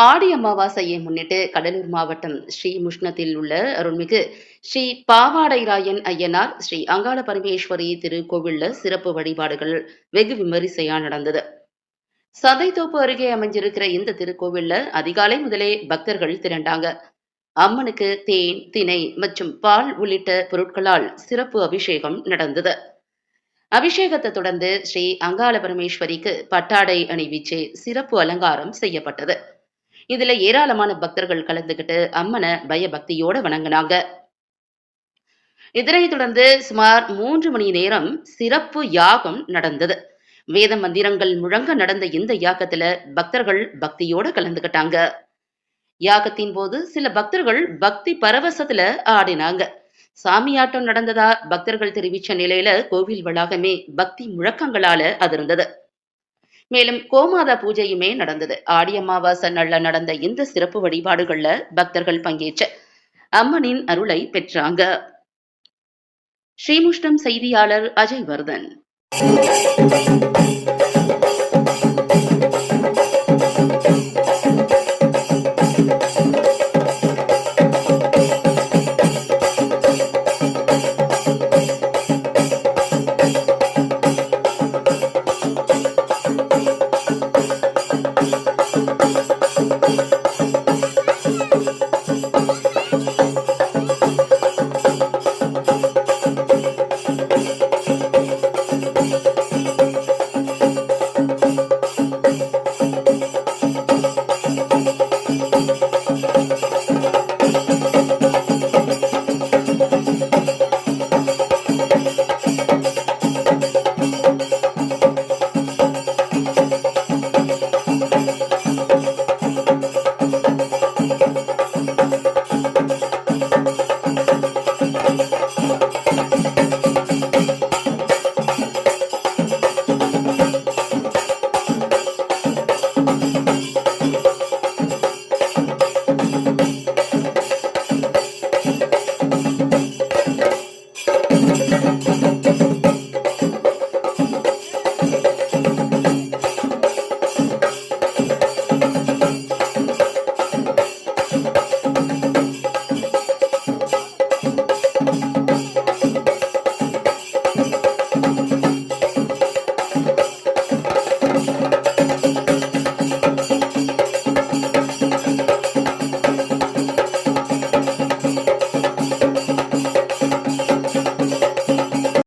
ஆடி அமாவாசையை முன்னிட்டு கடலூர் மாவட்டம் ஸ்ரீமுஷ்ணத்தில் உள்ள அருள்மிகு ஸ்ரீ பாவாடைராயன் ஐயனார் ஸ்ரீ அங்காள பரமேஸ்வரி திருக்கோவில்ல சிறப்பு வழிபாடுகள் வெகு விமரிசையா நடந்தது. சதைத்தோப்பு அருகே அமைஞ்சிருக்கிற இந்த திருக்கோவில்ல அதிகாலை முதலே பக்தர்கள் திரண்டாங்க. அம்மனுக்கு தேன், தினை மற்றும் பால் உள்ளிட்ட பொருட்களால் சிறப்பு அபிஷேகம் நடந்தது. அபிஷேகத்தை தொடர்ந்து ஸ்ரீ அங்காள பரமேஸ்வரிக்கு பட்டாடை அணிவிச்சு சிறப்பு அலங்காரம் செய்யப்பட்டது. இதுல ஏராளமான பக்தர்கள் கலந்துகிட்டு அம்மனை பயபக்தியோட வணங்குனாங்க. இதனைத் தொடர்ந்து சுமார் 3 மணி நேரம் சிறப்பு யாகம் நடந்தது. வேத மந்திரங்கள் முழங்க நடந்த இந்த யாகத்துல பக்தர்கள் பக்தியோட கலந்துகிட்டாங்க. யாகத்தின் போது சில பக்தர்கள் பக்தி பரவசத்துல ஆடினாங்க. சாமியாட்டம் நடந்ததா பக்தர்கள் தெரிவிச்ச நிலையில கோவில் வளாகமே பக்தி முழக்கங்களால அதிர்ந்தது. மேலும் கோமாதா பூஜையுமே நடந்தது. ஆடி அமாவாசை நாள்ல நடந்த இந்த சிறப்பு வழிபாடுகள்ல பக்தர்கள் பங்கேற்ற அம்மனின் அருளை பெற்றாங்க. ஸ்ரீமுஷ்ணம் செய்தியாளர் அஜய் வர்தன்.